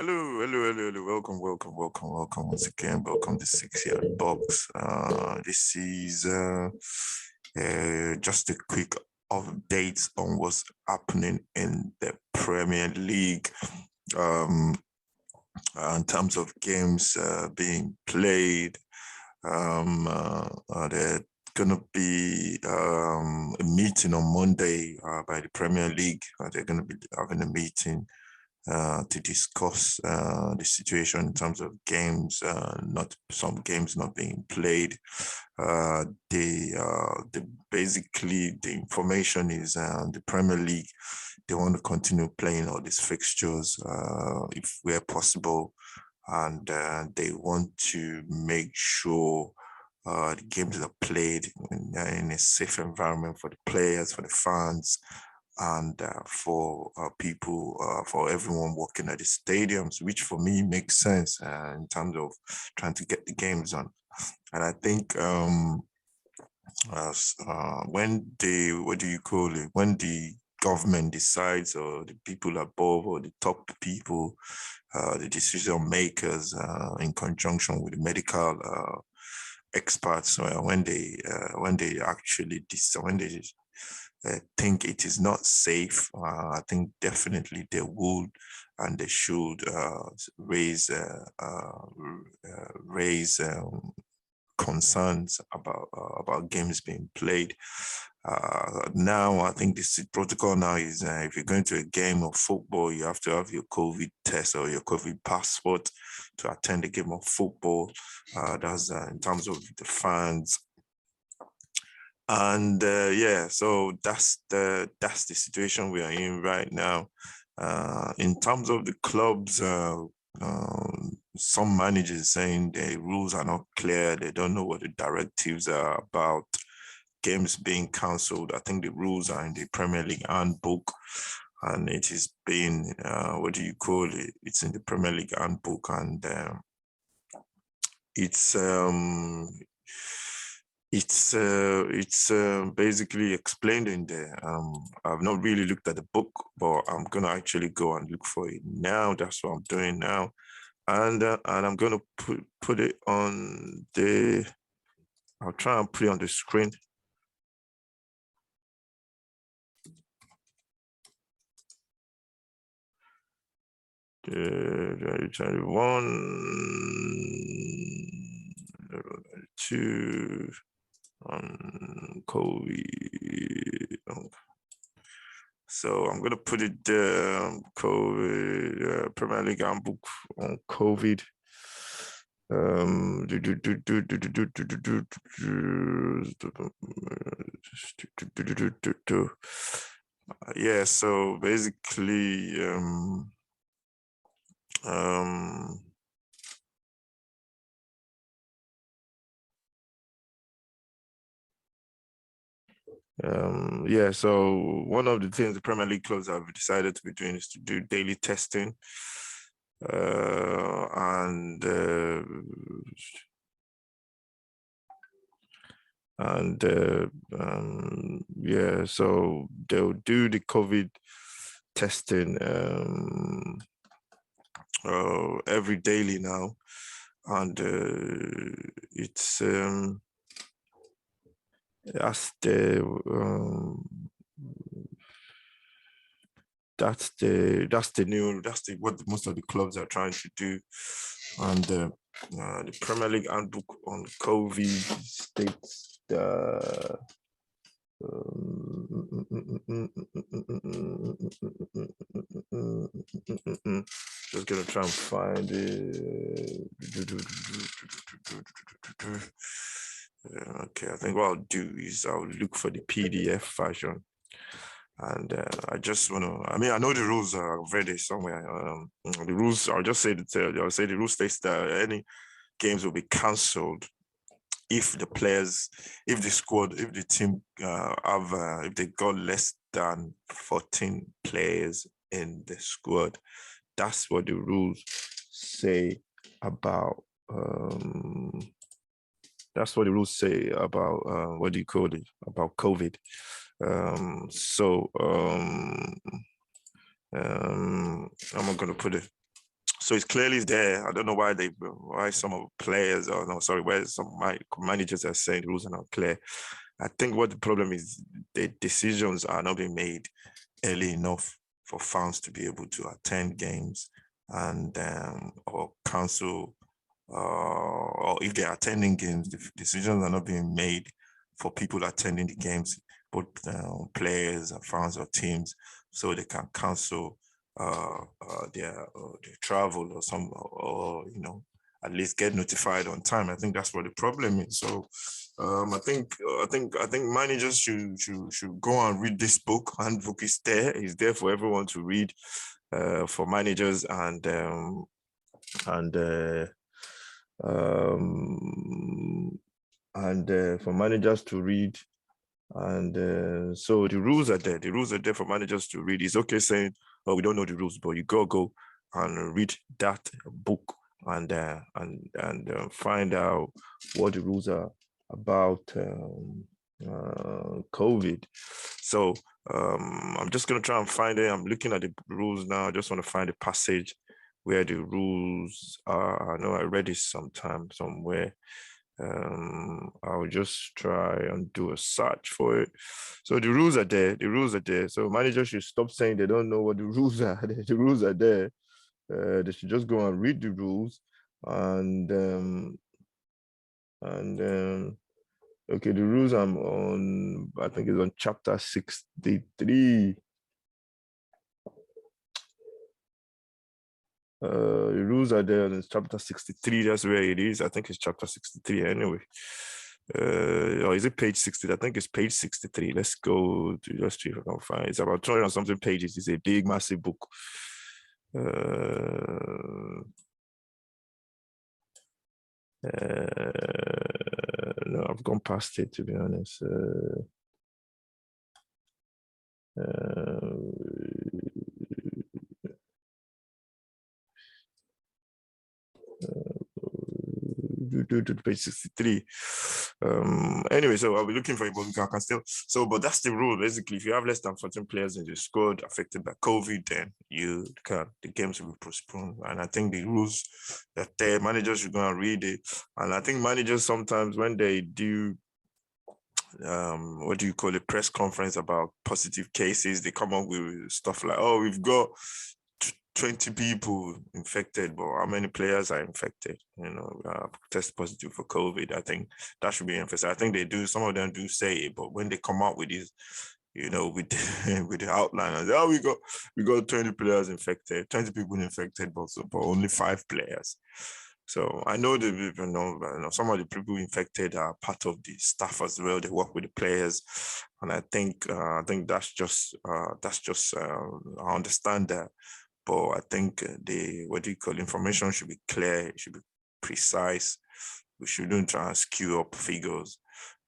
Hello. Welcome once again. Welcome to 6 Yard Box. This is just a quick update on what's happening in the Premier League. In terms of games being played, there's gonna be a meeting on Monday by the Premier League. They're gonna be having a meeting to discuss the situation in terms of games, not some games not being played. Basically the information is the Premier League. They want to continue playing all these fixtures if where possible, and they want to make sure the games are played in a safe environment for the players, for the fans, and for people, for everyone working at the stadiums, which for me makes sense in terms of trying to get the games on. And I think when when the government decides, or the people above, or the top people, the decision makers, in conjunction with the medical experts, when they actually think it is not safe, I think definitely they would and they should raise concerns about games being played. Now, I think this protocol now is if you're going to a game of football, you have to have your COVID test or your COVID passport to attend a game of football. That's in terms of the fans. And so that's the situation we are in right now. In terms of the clubs, some managers saying the rules are not clear. They don't know what the directives are about games being cancelled. I think the rules are in the Premier League handbook, and it is being it's in the Premier League handbook, and it's basically explained in there. I've not really looked at the book, but I'm gonna actually go and look for it now. That's what I'm doing now, and I'm gonna put it on the. I'll try and put it on the screen. The 2 on COVID. So I'm gonna put it COVID Premier League handbook on COVID. Yeah, so basically yeah, so one of the things the Premier League clubs have decided to be doing is to do daily testing, yeah, so they'll do the COVID testing every daily now, and it's that's the what most of the clubs are trying to do. And the Premier League handbook on COVID states just gonna try and find it. Okay, I think what I'll do is I'll look for the PDF version. And I just want to, I know the rules are ready somewhere. The rules, I'll say the rule states that any games will be cancelled if the team if they got less than 14 players in the squad. That's what the rules say about about about COVID. I'm not gonna put it. So it's clearly there. I don't know why some of players, or no, sorry, why some managers are saying the rules are not clear. I think what the problem is, the decisions are not being made early enough for fans to be able to attend games and or cancel, or if they're attending games, the decisions are not being made for people attending the games, both players and fans or teams, so they can cancel their travel or at least get notified on time. I think that's what the problem is. So I think managers should go and read this book. Handbook is there. It's there for everyone to read, for managers and for managers to read. And so the rules are there. The rules are there for managers to read. It's okay saying, "Oh, we don't know the rules," but you go and read that book and find out what the rules are about COVID. So I'm just gonna try and find it. I'm looking at the rules now. I just want to find a passage where the rules are. I know I read it sometime somewhere. I'll just try and do a search for it. So the rules are there. The rules are there. So managers should stop saying they don't know what the rules are. The rules are there. They should just go and read the rules and okay, the rules I'm on, I think it's on chapter 63. The rules are there in chapter 63. That's where it is. I think it's chapter 63 anyway. Or is it page 60? I think it's page 63. Let's go to, let's see if I can find it. It's about 200 and something pages. It's a big, massive book. No, I've gone past it, to be honest. Page 63. Anyway, so I'll be looking for it, but I can still. So, but that's the rule. Basically, if you have less than 14 players in the squad affected by COVID, then the games will be postponed. And I think the rules that the managers should go and read it. And I think managers sometimes, when they do what do you call it, press conference about positive cases, they come up with stuff like, "Oh, we've got 20 people infected, but how many players are infected? Test positive for COVID." I think that should be emphasized. I think they do. Some of them do say it, but when they come out with this, with with the outline, and say, "Oh, we got 20 players infected, 20 people infected, but only 5 players." So I know the people some of the people infected are part of the staff as well. They work with the players, and I think that's just I understand that. But I think information should be clear, it should be precise. We shouldn't try and skew up figures.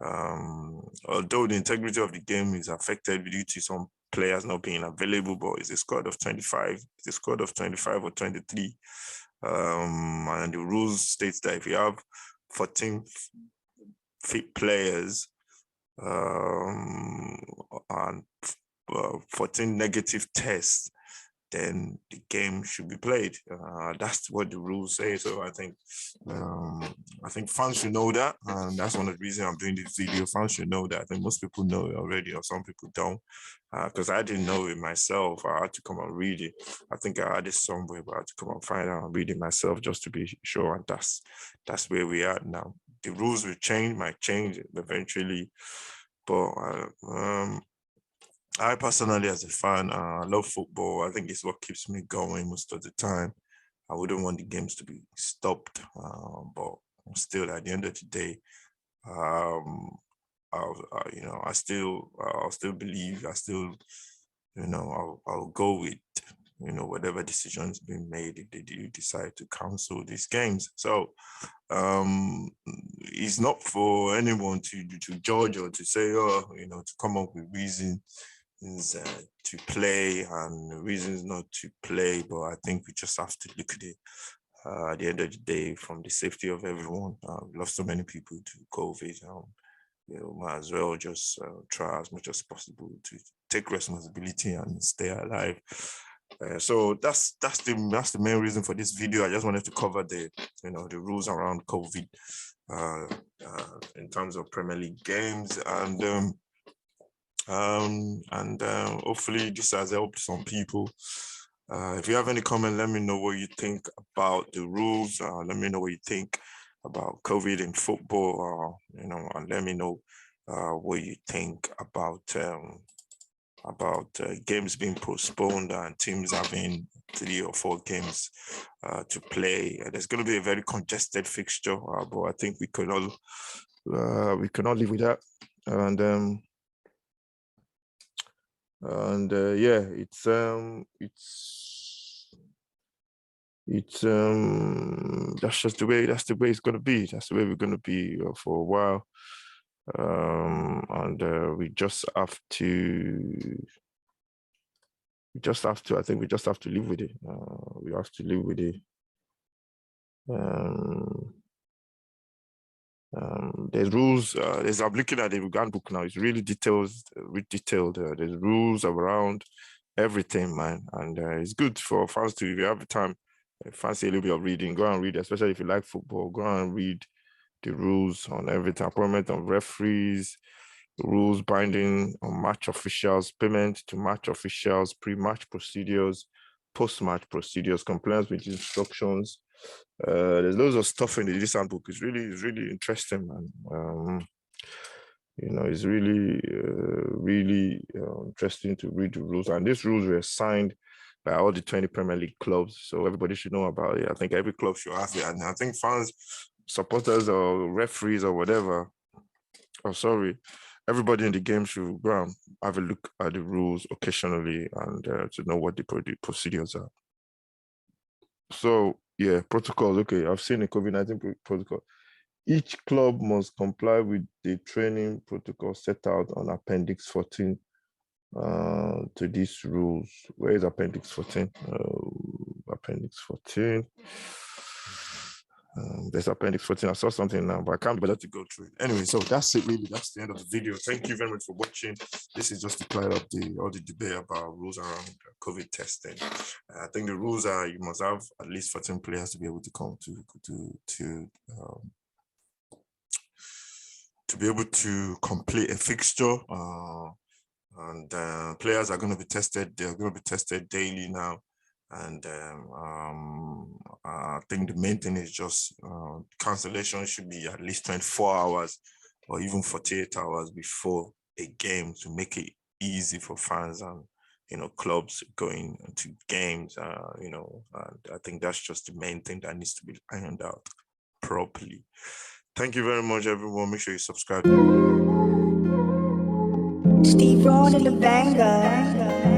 Although the integrity of the game is affected due to some players not being available, but it's a squad of 25. It's a squad of 25 or 23. And the rules states that if you have 14 fit players and 14 negative tests, then the game should be played. That's what the rules say. So I think fans should know that, and that's one of the reasons I'm doing this video. Fans should know that. I think most people know it already, or some people don't. Because I didn't know it myself. I had to come and read it. I think I had it somewhere, but I had to come and find out and read it myself just to be sure. And that's where we are now. The rules will change, might change eventually, but I personally, as a fan, I love football. I think it's what keeps me going most of the time. I wouldn't want the games to be stopped, but still, at the end of the day, I'll still believe. I'll go with whatever decisions being made if they do decide to cancel these games. So it's not for anyone to judge or to say, to come up with reasons to play and reasons not to play, but I think we just have to look at it at the end of the day from the safety of everyone. We lost so many people to COVID. Might as well just try as much as possible to take responsibility and stay alive. So that's the main reason for this video. I just wanted to cover the the rules around COVID in terms of Premier League games, and hopefully this has helped some people. If you have any comment, let me know what you think about the rules. Let me know what you think about COVID in football, and let me know what you think about games being postponed and teams having 3 or 4 games to play. There's going to be a very congested fixture, but I think we can all live with that. And yeah, it's that's just the way it's going to be. That's the way we're going to be for a while. And we just have to I think we just have to live with it. We have to live with it. There's rules. I'm looking at the handbook now. It's really detailed. There's rules around everything, man, and it's good for fans to, if you have the time, fancy a little bit of reading, go and read, especially if you like football. Go and read the rules on everything, appointment of referees, rules binding on match officials, payment to match officials, pre-match procedures, post-match procedures, compliance with instructions. There's loads of stuff in this handbook. It's really interesting, man. It's really interesting to read the rules. And these rules were signed by all the 20 Premier League clubs, so everybody should know about it. I think every club should have it, and I think fans, supporters, or referees, or whatever, everybody in the game should go and have a look at the rules occasionally and to know what the procedures are. So yeah, protocols. Okay, I've seen the COVID-19 protocol. Each club must comply with the training protocol set out on Appendix 14 to these rules. Where is Appendix 14? Appendix 14. There's Appendix 14. I saw something now, but I can't be bothered to go through it. Anyway, so that's it, really. That's the end of the video. Thank you very much for watching. This is just to clear up all the debate about rules around COVID testing. I think the rules are you must have at least 14 players to be able to come to be able to complete a fixture. And players are going to be tested. They're going to be tested daily now. And I think the main thing is just cancellation should be at least 24 hours or even 48 hours before a game to make it easy for fans and clubs going to games. And I think that's just the main thing that needs to be ironed out properly. Thank you very much, everyone. Make sure you subscribe. Steve Ron and the banger.